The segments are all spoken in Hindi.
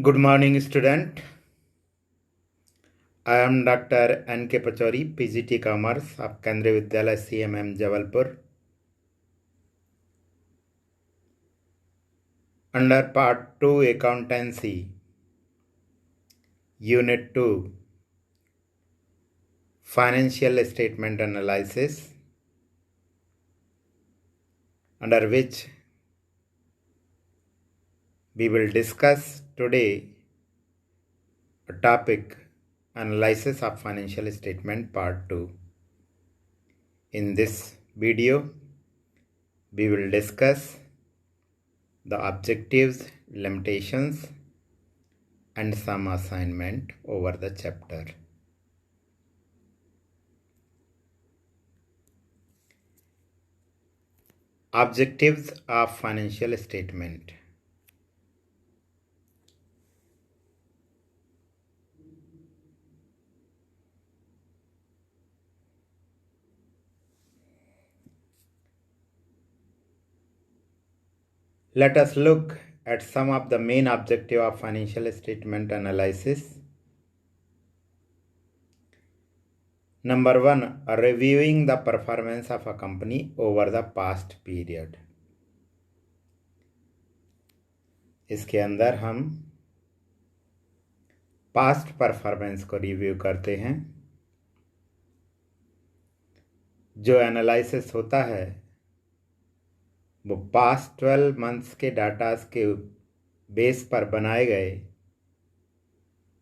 Good morning, student. I am Dr. N.K. Pachauri, PGT Commerce of Kendriya Vidyalaya CMM Jabalpur. Under Part 2 Accountancy, Unit 2, Financial Statement Analysis, under which we will discuss today a topic, Analysis of Financial Statement Part 2. In this video, we will discuss the objectives, limitations, and some assignment over the chapter. Objectives of financial statement. Let us look at some of the main objectives of financial statement analysis. Number 1, reviewing the performance of a company over the past period. इसके अंदर हम पास्ट परफॉर्मेंस को रिव्यू करते हैं. जो एनालिसिस होता है वो पास्ट 12 मंथ्स के डाटास के बेस पर बनाए गए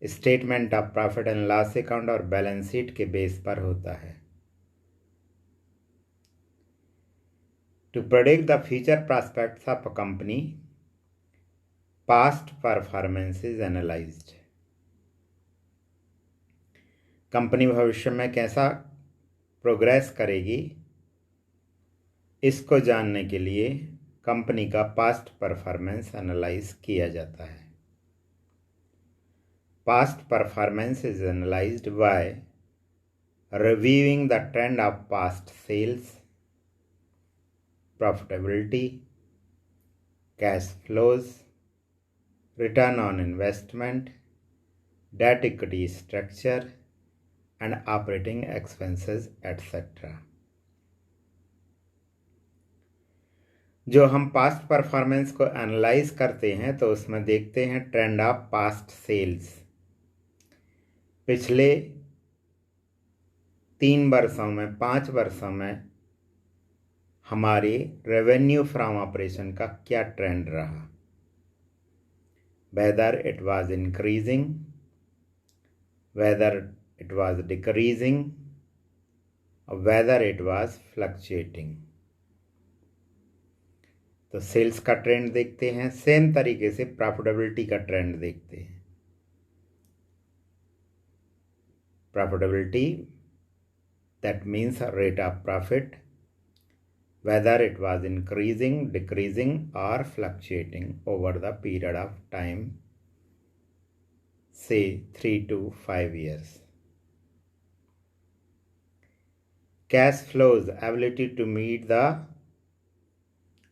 statement of profit and loss account और बैलेंस शीट के बेस पर होता है. To predict the future prospects of a company, past performance is analyzed. Company भविष्य में कैसा प्रोग्रेस करेगी इसको जानने के लिए कंपनी का पास्ट परफॉर्मेंस एनालाइज किया जाता है. Past performance is analysed by reviewing the trend of past sales, profitability, cash flows, return on investment, debt equity structure, and operating expenses, etc. जो हम पास्ट परफॉर्मेंस को एनालाइज करते हैं तो उसमें देखते हैं ट्रेंड ऑफ पास्ट सेल्स. पिछले 3 वर्षों में 5 वर्षों में हमारे रेवेन्यू फ्रॉम ऑपरेशन का क्या ट्रेंड रहा. Whether it was increasing, whether it was decreasing, whether it was fluctuating. तो सेल्स का ट्रेंड देखते हैं. सेम तरीके से प्रॉफिटेबिलिटी का ट्रेंड देखते हैं. Profitability that means rate of profit, whether it was increasing, decreasing, or fluctuating over the period of time, say 3 to 5 years. Cash flows, ability to meet the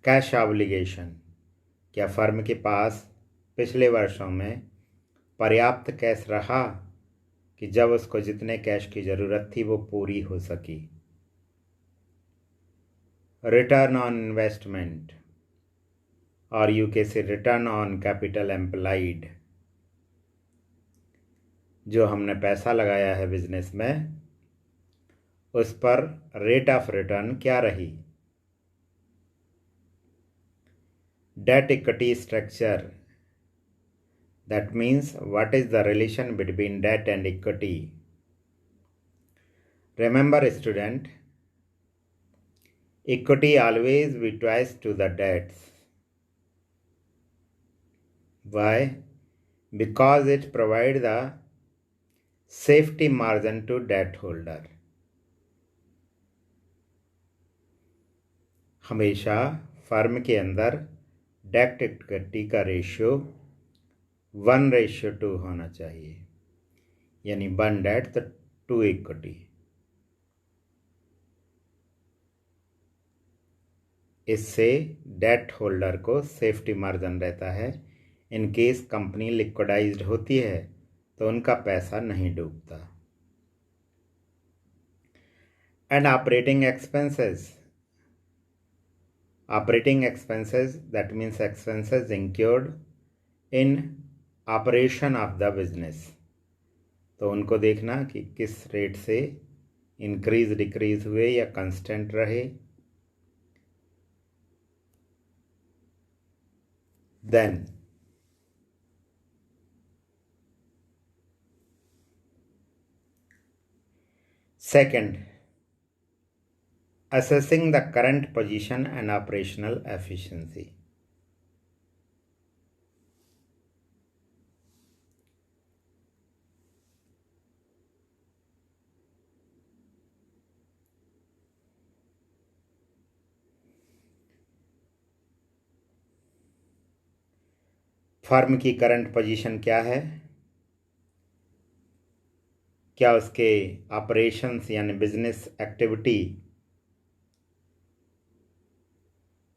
cash obligation. क्या फर्म के पास पिछले वर्षों में पर्याप्त कैश रहा कि जब उसको जितने कैश की ज़रूरत थी वो पूरी हो सकी. रिटर्न ऑन इन्वेस्टमेंट और यू के से रिटर्न ऑन कैपिटल एम्प्लॉयड. जो हमने पैसा लगाया है बिजनेस में उस पर रेट ऑफ रिटर्न क्या रही. Debt equity structure, that means what is the relation between debt and equity. Remember student, equity always be twice to the debts. Why? Because it provides the safety margin to debt holder. हमेशा फर्म के अंदर डेट इक्विटी का रेशियो 1:2 होना चाहिए, यानी 1 डेट तो 2 इक्विटी. इससे डेट होल्डर को सेफ्टी मार्जिन रहता है इन केस कंपनी लिक्विडाइज्ड होती है तो उनका पैसा नहीं डूबता। And operating expenses, operating expenses, that means expenses incurred in operation of the business, तो उनको देखना कि किस रेट से इंक्रीज डिक्रीज हुए या कांस्टेंट रहे। Then second, assessing the current position and operational efficiency, firm की करंट पोजीशन क्या है, क्या उसके ऑपरेशंस यानी बिजनेस एक्टिविटी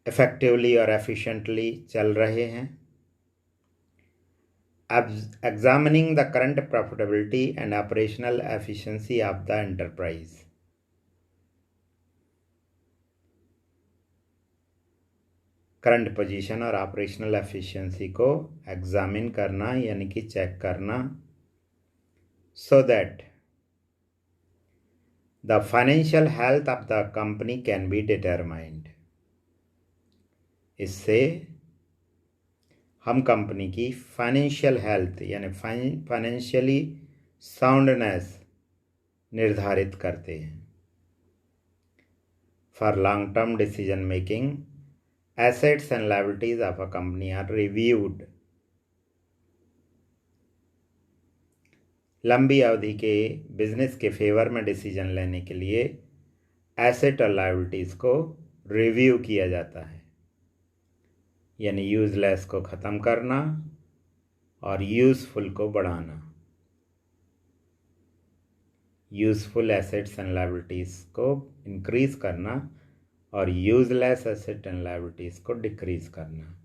इफेक्टिवली और एफिशिएंटली चल रहे हैं। Examining the current profitability and operational efficiency of the enterprise, current position और ऑपरेशनल एफिशिएंसी को एग्जामिन करना यानी कि चेक करना, so that the financial health of the company can be determined, इससे हम कंपनी की फाइनेंशियल हेल्थ यानी फाइनेंशियली साउंडनेस निर्धारित करते हैं। For long term decision making, assets and liabilities of a company are reviewed, लंबी अवधि के बिजनेस के फेवर में डिसीजन लेने के लिए एसेट और लायबिलिटीज को रिव्यू किया जाता है, यानी यूजलेस को ख़त्म करना और यूज़फुल को बढ़ाना, यूज़फुल एसेट्स एंड लायबिलिटीज़ को इंक्रीज करना और यूजलेस एसेट एंड लायबिलिटीज़ को डिक्रीज करना,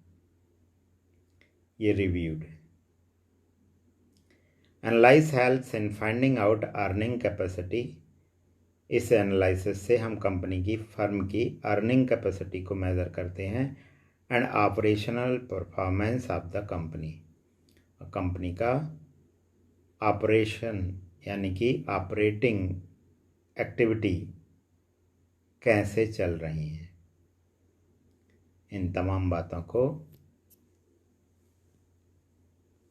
ये रिव्यूड है। Analyse helps in finding out earning capacity, इस एनालिसिस से हम कंपनी की फर्म की अर्निंग कैपेसिटी को मेज़र करते हैं and operational performance of the company, company का ऑपरेशन यानी कि ऑपरेटिंग एक्टिविटी कैसे चल रही है, इन तमाम बातों को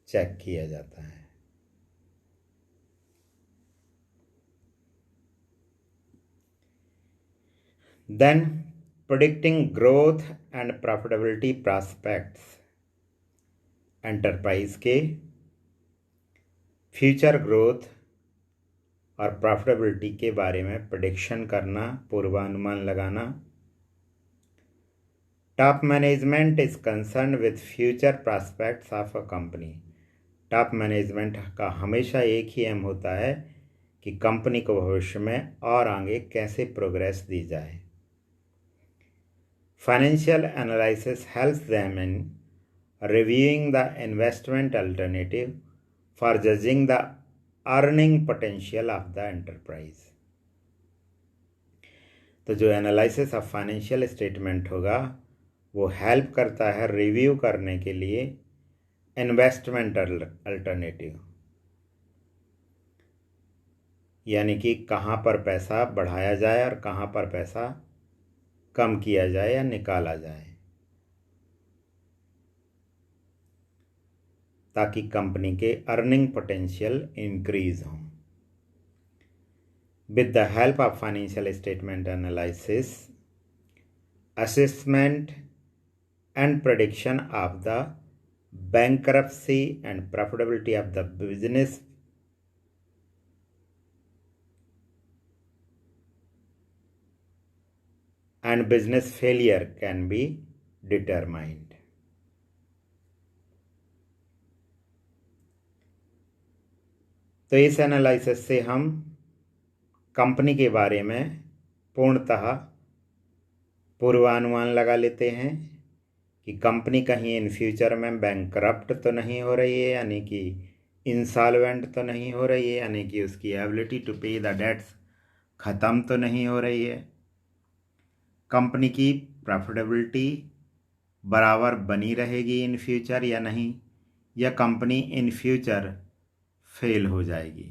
चेक किया जाता है। Then predicting growth and profitability prospects, enterprise के फ्यूचर ग्रोथ और प्रॉफिटेबिलिटी के बारे में प्रेडिक्शन करना, पूर्वानुमान लगाना। Top management is concern with future prospects of a company, top management का हमेशा एक ही एम होता है कि कंपनी को भविष्य में और आगे कैसे प्रोग्रेस दी जाए। Financial analysis helps them in reviewing the investment alternative for judging the earning potential of the enterprise, तो जो एनालिसिस ऑफ फाइनेंशियल स्टेटमेंट होगा वो हेल्प करता है रिव्यू करने के लिए इन्वेस्टमेंट अल्टरनेटिव, यानी कि कहाँ पर पैसा बढ़ाया जाए और कहाँ पर पैसा कम किया जाए या निकाला जाए, ताकि कंपनी के अर्निंग पोटेंशियल इंक्रीज हो। With the help of financial statement analysis, assessment and prediction of the bankruptcy and profitability of the business and business failure can be determined. तो इस एनालिसिस से हम कंपनी के बारे में पूर्णतः पूर्वानुमान लगा लेते हैं कि कंपनी कहीं इन फ्यूचर में बैंकरप्ट तो नहीं हो रही है, यानी कि इंसॉल्वेंट तो नहीं हो रही है, यानी कि उसकी एबिलिटी टू पे द डेट्स ख़त्म तो नहीं हो रही है। कंपनी की प्रॉफिटेबिलिटी बराबर बनी रहेगी इन फ्यूचर या नहीं, या कंपनी इन फ्यूचर फेल हो जाएगी।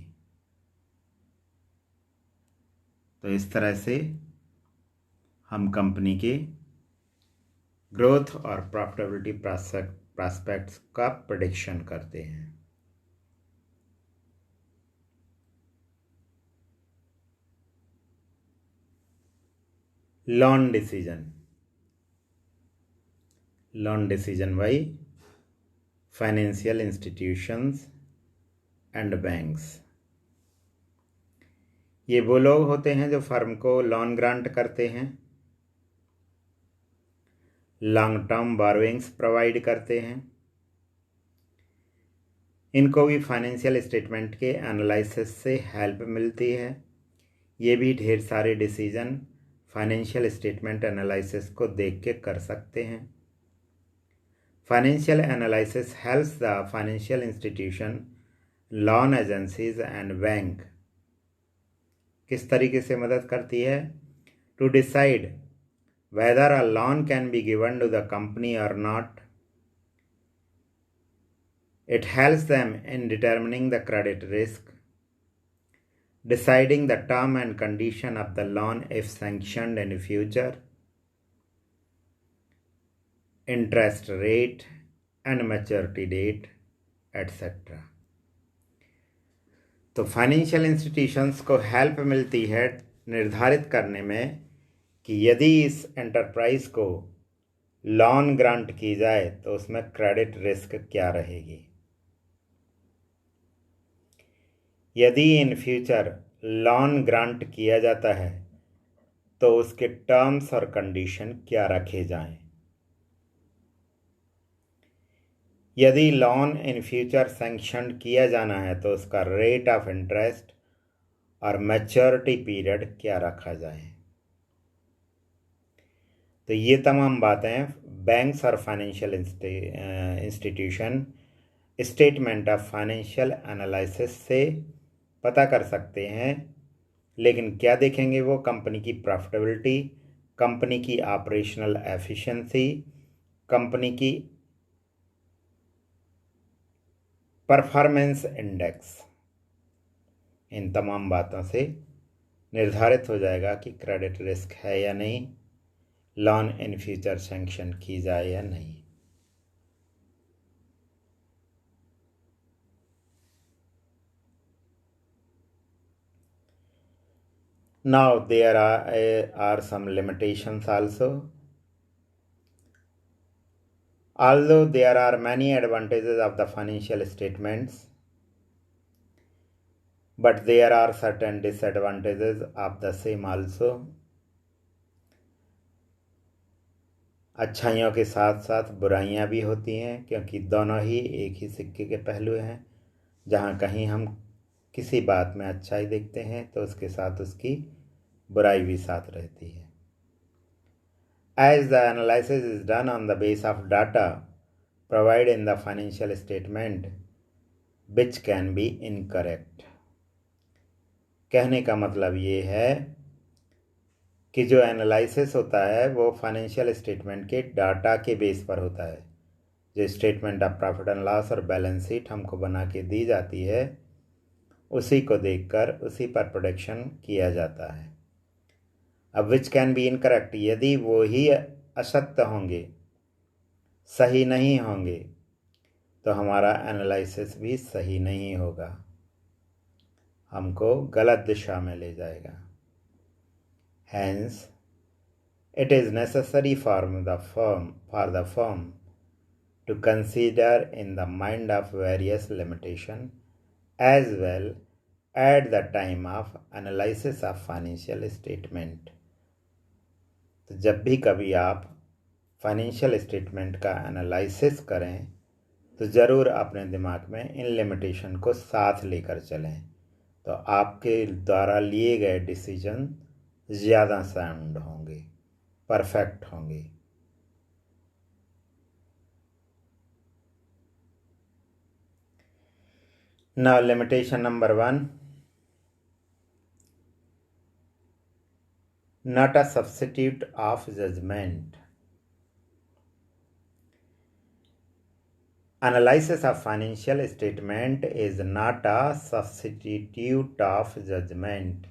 तो इस तरह से हम कंपनी के ग्रोथ और प्रॉफिटेबिलिटी प्रॉस्पेक्ट्स का प्रेडिक्शन करते हैं। Loan decision by financial institutions and banks. ये वो लोग होते हैं जो फर्म को लोन ग्रांट करते हैं, लॉन्ग टर्म बोरोइंग्स प्रोवाइड करते हैं। इनको भी फाइनेंशियल स्टेटमेंट के एनालिसिस से हेल्प मिलती है। ये भी ढेर सारे डिसीजन फाइनेंशियल स्टेटमेंट एनालिसिस को देख के कर सकते हैं। Financial analysis helps the financial institution, loan agencies and bank किस तरीके से मदद करती है? To decide whether a loan can be given to the company और not. It helps them in determining the credit risk, deciding the term and condition of the loan if sanctioned in future, interest rate and maturity date, etc. तो फाइनेंशियल इंस्टीट्यूशंस को हेल्प मिलती है निर्धारित करने में कि यदि इस एंटरप्राइज को लोन ग्रांट की जाए तो उसमें क्रेडिट रिस्क क्या रहेगी, यदि इन फ्यूचर लोन ग्रांट किया जाता है तो उसके टर्म्स और कंडीशन क्या रखे जाएं, यदि लोन इन फ्यूचर सैंक्शन किया जाना है तो उसका रेट ऑफ इंटरेस्ट और मैच्योरिटी पीरियड क्या रखा जाए। तो ये तमाम बातें बैंक्स और financial institution statement of financial analysis से पता कर सकते हैं। लेकिन क्या देखेंगे वो? कंपनी की प्रॉफिटेबिलिटी, कंपनी की ऑपरेशनल एफिशिएंसी, कंपनी की परफॉर्मेंस इंडेक्स। इन तमाम बातों से निर्धारित हो जाएगा कि क्रेडिट रिस्क है या नहीं, लोन इन फ्यूचर सैंक्शन की जाए या नहीं। Now there are some limitations also. Although there are many advantages of the financial statements, but there are certain disadvantages of the same also. अच्छाइयों के साथ साथ बुराइयां भी होती हैं, क्योंकि दोनों ही एक ही सिक्के के पहलू हैं। जहाँ कहीं हम किसी बात में अच्छाई देखते हैं तो उसके साथ उसकी बुराई भी साथ रहती है। As the analysis is done on the base of data provided in the financial statement, which can be incorrect. कहने का मतलब ये है कि जो एनालिसिस होता है वो फाइनेंशियल स्टेटमेंट के डाटा के बेस पर होता है। जो statement of profit and loss और बैलेंस शीट हमको बना के दी जाती है, उसी को देखकर उसी पर प्रोडिक्शन किया जाता है। अब विच कैन बी इनकरेक्ट, यदि वो ही असत्य होंगे, सही नहीं होंगे, तो हमारा एनालिसिस भी सही नहीं होगा, हमको गलत दिशा में ले जाएगा। Hence, it is necessary for the firm to consider in the mind of various limitation as well at the time of analysis of financial statement. तो जब भी कभी आप फाइनेंशियल स्टेटमेंट का एनालिसिस करें तो ज़रूर अपने दिमाग में इन लिमिटेशन को साथ लेकर चलें, तो आपके द्वारा लिए गए डिसीजन ज़्यादा साउंड होंगे, परफेक्ट होंगे। Now limitation number 1, not a substitute of judgment. Analysis of financial statement is not a substitute of judgment.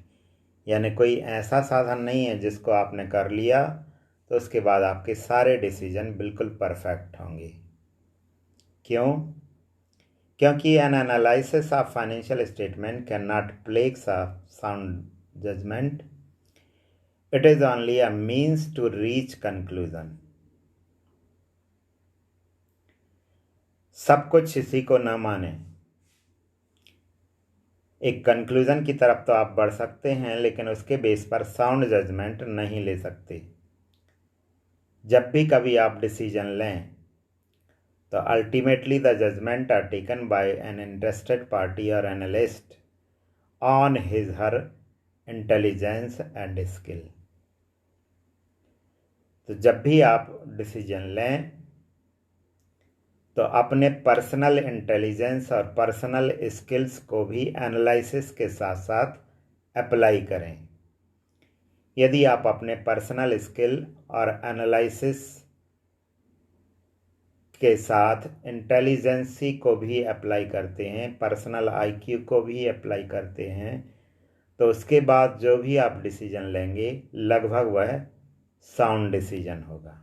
यानी कोई ऐसा साधन नहीं है जिसको आपने कर लिया तो उसके बाद आपके सारे डिसीजन बिल्कुल परफेक्ट होंगे। क्यों? क्योंकि an analysis of financial statement can not place a sound judgement, it is only a means to reach conclusion. सब कुछ इसी को न माने, एक कंक्लूजन की तरफ तो आप बढ़ सकते हैं लेकिन उसके बेस पर साउंड जजमेंट नहीं ले सकते। जब भी कभी आप डिसीजन लें तो ultimately the judgement are taken by an interested party और analyst on his her intelligence and skill. तो जब भी आप डिसीजन लें तो अपने पर्सनल इंटेलिजेंस और पर्सनल स्किल्स को भी एनालिसिस के साथ साथ अप्लाई करें। यदि आप अपने पर्सनल स्किल और एनालिसिस के साथ इंटेलिजेंसी को भी अप्लाई करते हैं, पर्सनल आईक्यू को भी अप्लाई करते हैं, तो उसके बाद जो भी आप डिसीजन लेंगे लगभग वह साउंड डिसीजन होगा।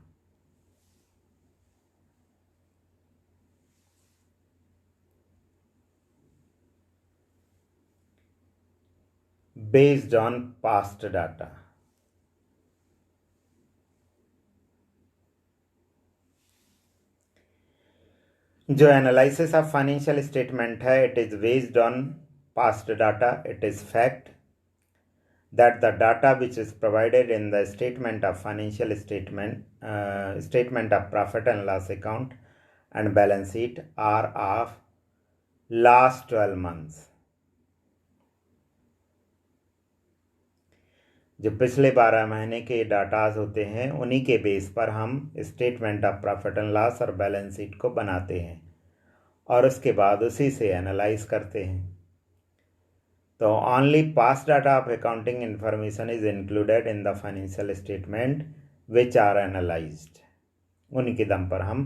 Based on past data. जो एनालिसिस ऑफ फाइनेंशियल स्टेटमेंट है, it is based on past data. It is fact that the data which is provided in the statement of financial statement of profit and loss account and balance sheet are of last 12 months। जो पिछले 12 महीने के डाटाज होते हैं उन्हीं के बेस पर हम statement of profit and loss और बैलेंस शीट को बनाते हैं और उसके बाद उसी से एनालाइज करते हैं। तो only past data of accounting information is included in the financial statement which are analyzed। उन्हीं के दम पर हम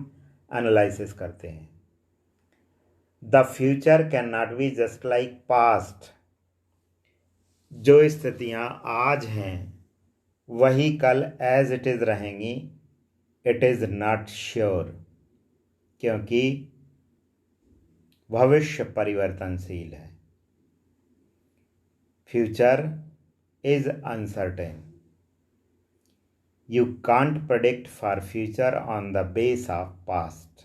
एनालिसिस करते हैं। The future cannot be just like past। जो स्थितियां आज हैं वही कल एज इट इज रहेंगी, इट इज नॉट श्योर, क्योंकि भविष्य परिवर्तनशील है। Future is uncertain। You can't predict for future on the base of past।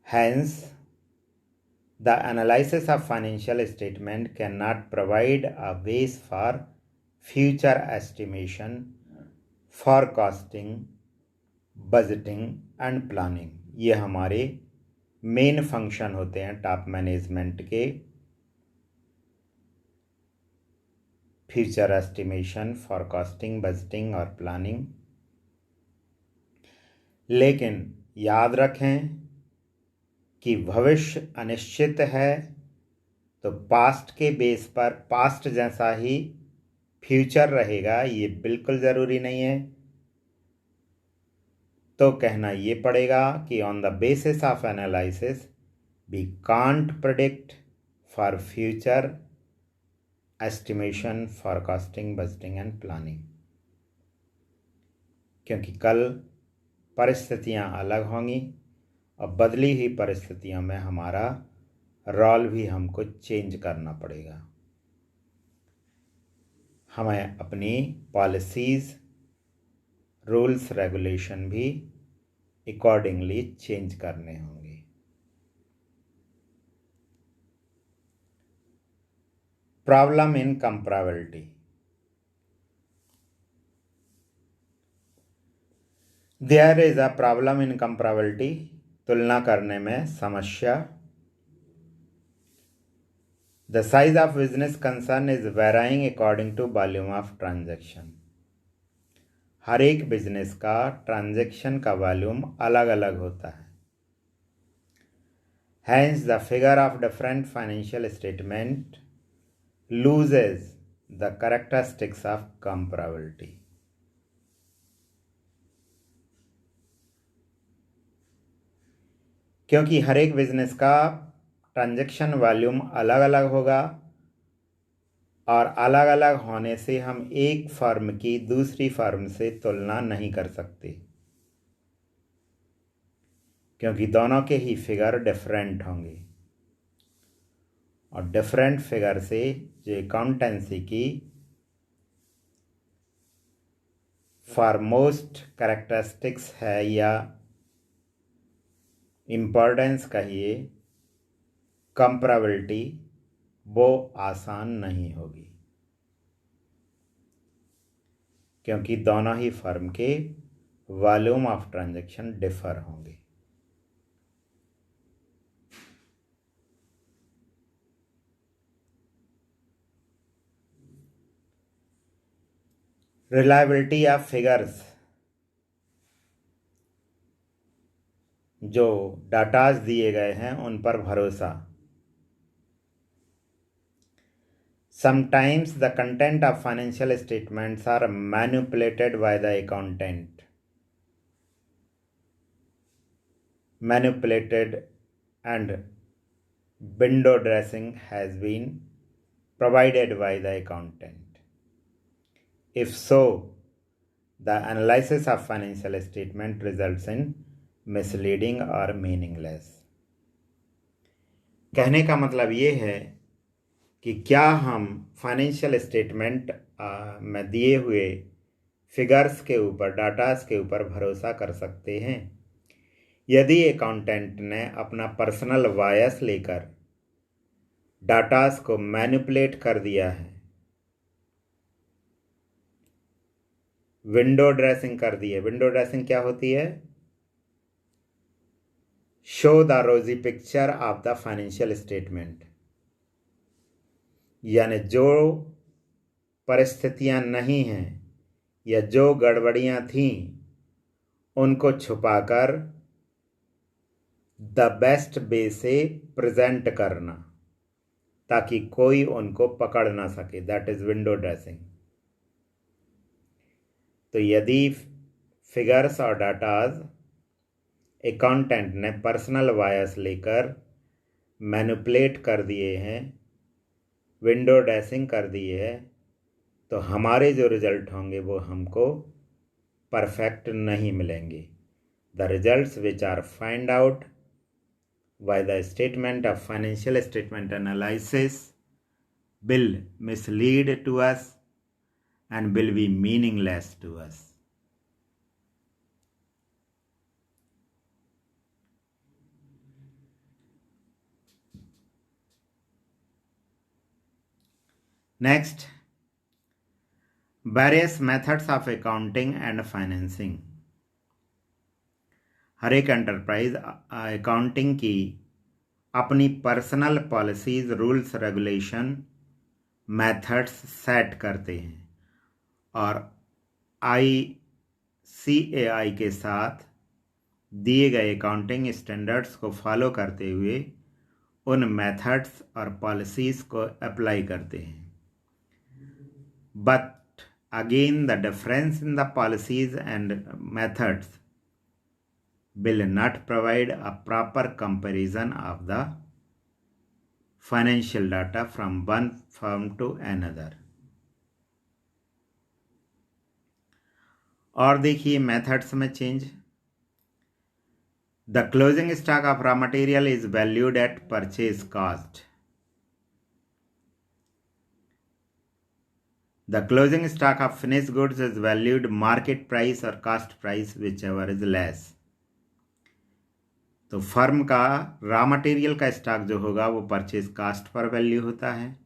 Hence, the analysis of financial statement cannot provide a base for future estimation, forecasting, budgeting and planning। ये हमारे मेन फंक्शन होते हैं टॉप मैनेजमेंट के। फ्यूचर एस्टिमेशन, फॉरकास्टिंग, बजटिंग और प्लानिंग। लेकिन याद रखें कि भविष्य अनिश्चित है, तो पास्ट के बेस पर पास्ट जैसा ही फ्यूचर रहेगा ये बिल्कुल ज़रूरी नहीं है। तो कहना ये पड़ेगा कि on the basis of analysis we can't predict for future estimation, forecasting, budgeting and planning, क्योंकि कल परिस्थितियां अलग होंगी और बदली हुई परिस्थितियों में हमारा रोल भी हमको चेंज करना पड़ेगा। हमें अपनी पॉलिसीज़, रूल्स, रेगुलेशन भी अकॉर्डिंगली चेंज करने होंगे। Problem in comparability. There is a problem in comparability. तुलना करने में समस्या। The size of business concern is varying according to volume of transaction. हर एक बिजनेस का ट्रांजैक्शन का वॉल्यूम अलग अलग होता है। Hence, the figure of different financial statement loses the characteristics of comparability. क्योंकि हर एक बिजनेस का ट्रांजैक्शन वॉल्यूम अलग अलग होगा और अलग अलग होने से हम एक फर्म की दूसरी फर्म से तुलना नहीं कर सकते, क्योंकि दोनों के ही फिगर डिफरेंट होंगे और डिफरेंट फिगर से जो अकाउंटेंसी की फॉरमोस्ट कैरेक्टरिस्टिक्स है या इम्पोर्टेंस कहिए, कंपैरेबिलिटी, वो आसान नहीं होगी, क्योंकि दोनों ही फर्म के वॉल्यूम ऑफ ट्रांजैक्शन डिफर होंगे। रिलायबिलिटी ऑफ फिगर्स, जो डाटाज दिए गए हैं उन पर भरोसा। Sometimes the content of financial statements are manipulated by the accountant. Manipulated and window dressing has been provided by the accountant. If so, the analysis of financial statement results in misleading or meaningless. कहने का मतलब ये है कि क्या हम फाइनेंशियल स्टेटमेंट में दिए हुए फिगर्स के ऊपर, डाटास के ऊपर भरोसा कर सकते हैं? यदि अकाउंटेंट ने अपना पर्सनल बायस लेकर डाटास को मैनिपुलेट कर दिया है, विंडो ड्रेसिंग कर दी है। विंडो ड्रेसिंग क्या होती है? शो द रोजी picture of the financial statement, यानी जो परिस्थितियां नहीं हैं या जो गड़बड़ियां थीं उनको छुपाकर द बेस्ट वे से प्रेजेंट करना ताकि कोई उनको पकड़ ना सके, दैट इज विंडो ड्रेसिंग। तो यदि फिगर्स और डाटाज अकाउंटेंट ने पर्सनल बायस लेकर मैनिपुलेट कर दिए हैं, विंडो ड्रेसिंग कर दिए है, तो हमारे जो रिजल्ट होंगे वो हमको परफेक्ट नहीं मिलेंगे। The results which are find out by the statement of financial statement analysis will mislead to us and will be meaningless to us. Next, various methods of accounting and financing. हर एक एंटरप्राइज अकाउंटिंग की अपनी personal policies, rules, regulation, methods set करते हैं और ICAI के साथ दिए गए अकाउंटिंग स्टैंडर्ड्स को फॉलो करते हुए उन मेथड्स और पॉलिसीज को अप्लाई करते हैं। But again the difference in the policies and methods will not provide a proper comparison of the financial data from one firm to another. और देखिए मेथड्स में change. The closing stock of raw material is valued at purchase cost. The closing stock of finished goods is valued market price और cost price whichever is less. तो फर्म का रॉ मटेरियल का स्टॉक जो होगा वो परचेज कास्ट पर वैल्यू होता है,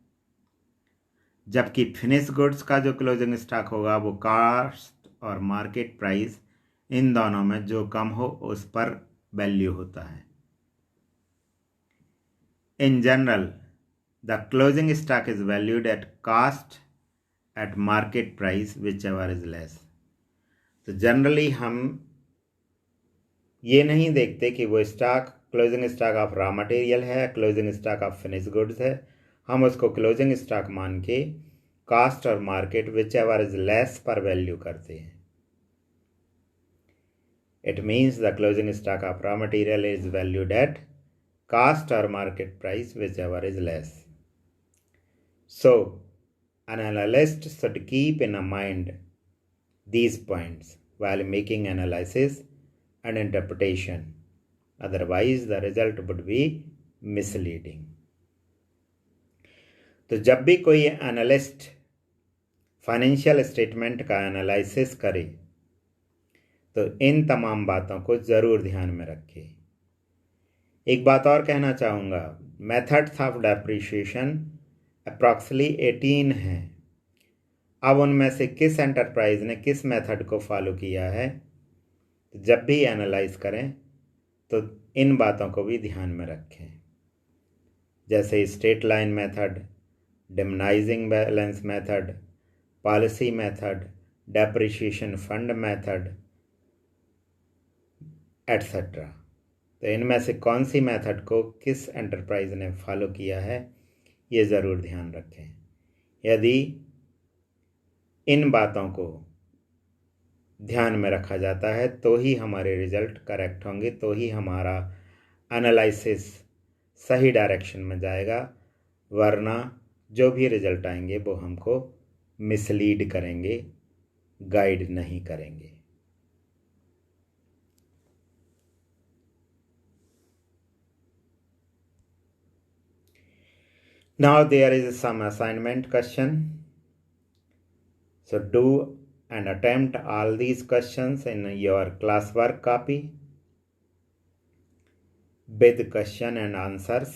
जबकि फिनिश गुड्स का जो क्लोजिंग स्टॉक होगा वो कास्ट और मार्केट प्राइस इन दोनों में जो कम हो उस पर वैल्यू होता है। In general the closing stock is valued at cost at market price whichever is less. तो जनरली हम ये नहीं देखते कि वो stock closing stock of raw material है, closing stock of finish goods है, हम उसको क्लोजिंग स्टॉक मान के कास्ट और market whichever is less पर वैल्यू करते हैं. It means the closing stock of raw material is valued at cost or market price, whichever is less. So, an analyst should keep in mind these points while making analysis and interpretation. Otherwise, the result would be misleading. तो जब भी कोई एनालिस्ट फाइनेंशियल स्टेटमेंट का एनालिसिस करे तो इन तमाम बातों को ज़रूर ध्यान में रखें. एक बात और कहना चाहूँगा, मेथड्स ऑफ डेप्रिसिएशन अप्रॉक्सिमली 18 हैं. अब उनमें से किस एंटरप्राइज ने किस मेथड को फॉलो किया है, जब भी एनालाइज करें तो इन बातों को भी ध्यान में रखें. जैसे straight line method, diminishing balance method, policy method, depreciation fund method etcetera. तो इनमें से कौन सी मेथड को किस एंटरप्राइज ने फॉलो किया है, ये ज़रूर ध्यान रखें. यदि इन बातों को ध्यान में रखा जाता है तो ही हमारे रिजल्ट करेक्ट होंगे, तो ही हमारा एनालिसिस सही डायरेक्शन में जाएगा. वरना जो भी रिजल्ट आएंगे वो हमको मिसलीड करेंगे, गाइड नहीं करेंगे. Now there is some assignment question. So do and attempt all these questions in your classwork copy with question and answers.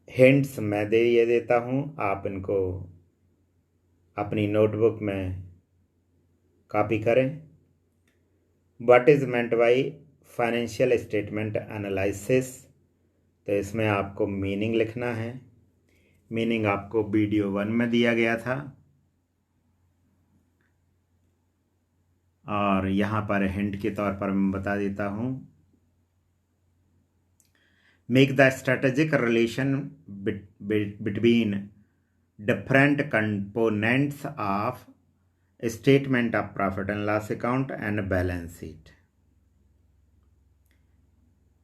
Hints मैं ये देता हूँ, आप इनको अपनी नोटबुक में कॉपी करें. What is meant by financial statement analysis, तो इसमें आपको मीनिंग लिखना है. मीनिंग आपको वीडियो 1 में दिया गया था और यहाँ पर हिंट के तौर पर मैं बता देता हूँ. Make the strategic relation between different components of statement of profit and loss account and balance sheet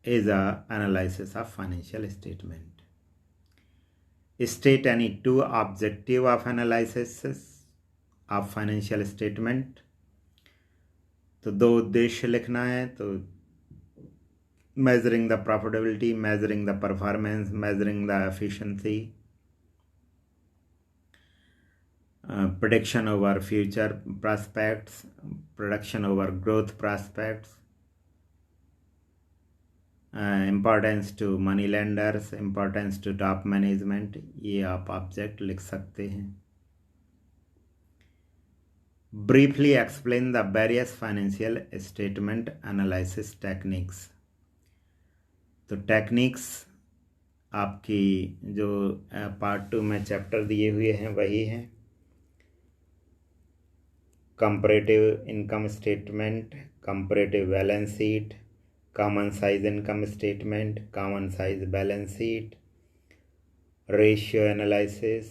is a analysis of financial statement. State any two objective of analysis of financial statement. तो दो उद्देश्य लिखना है. तो measuring the profitability, measuring the performance, measuring the efficiency, prediction over future prospects, prediction over growth prospects, importance to money lenders, importance to top management, ये आप ऑब्जेक्ट लिख सकते हैं. Briefly explain the various financial statement analysis techniques. तो टेक्निक्स आपकी जो पार्ट 2 में चैप्टर दिए हुए हैं वही हैं. Comparative income statement, comparative balance sheet, common size income statement, common size balance sheet, ratio analysis,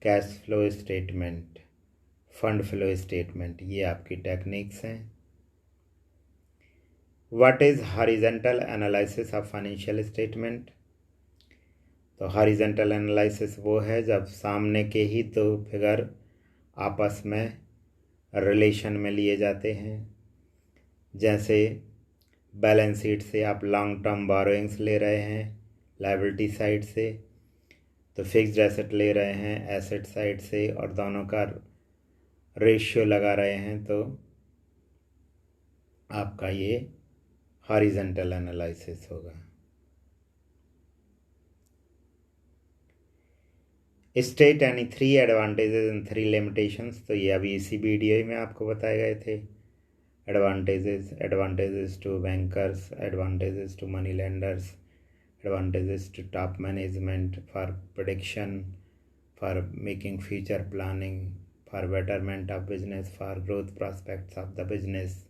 cash flow statement, fund flow statement, ये आपकी टेक्निक्स हैं. What is horizontal analysis of financial statement. तो हॉरिजॉन्टल एनालिसिस वो है जब सामने के ही दो फिगर आपस में रिलेशन में लिए जाते हैं. जैसे बैलेंस शीट से आप लॉन्ग टर्म बोरोइंग्स ले रहे हैं लायबिलिटी साइड से, तो फिक्स्ड एसेट ले रहे हैं एसेट साइड से, और दोनों का रेशियो लगा रहे हैं, तो आपका ये हॉरिजॉन्टल एनालिसिस होगा. State any 3 advantages and 3 limitations. तो ये अभी इसी वीडियो में आपको बताए गए थे. advantages to bankers, advantages to money lenders, advantages to top management for prediction, for making future planning, for betterment of business, for growth prospects of the business.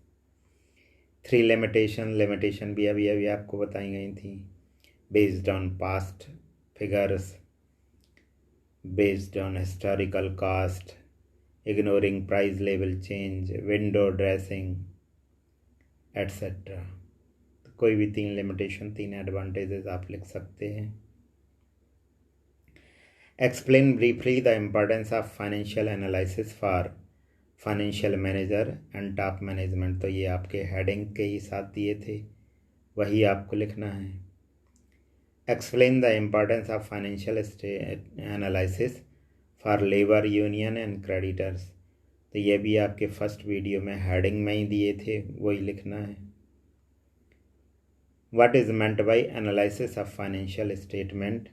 3 limitation भी अभी अभी आपको बताई गई थी। Based on past figures, based on historical cost, ignoring price level change, window dressing etcetera. कोई भी 3 लिमिटेशन, 3 एडवांटेजेस आप लिख सकते हैं। Explain briefly the importance of financial analysis for financial manager and top management. तो ये आपके हेडिंग के ही साथ दिए थे, वही आपको लिखना है। Explain the importance of financial analysis for labour union and creditors. तो ये भी आपके फर्स्ट वीडियो में हेडिंग में ही दिए थे, वही लिखना है। What is meant by analysis of financial statement,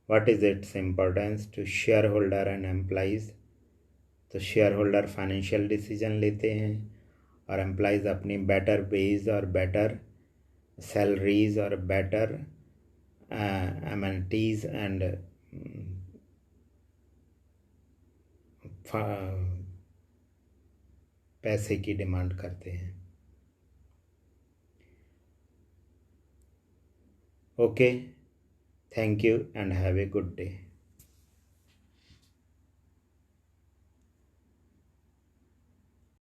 what is its importance to share holder and employees. तो शेयर होल्डर फाइनेंशियल डिसीजन लेते हैं और एम्प्लॉइज अपनी बेटर वेज और बेटर सैलरीज और बेटर एमेनिटीज एंड पैसे की डिमांड करते हैं। Okay, thank you and have a good day.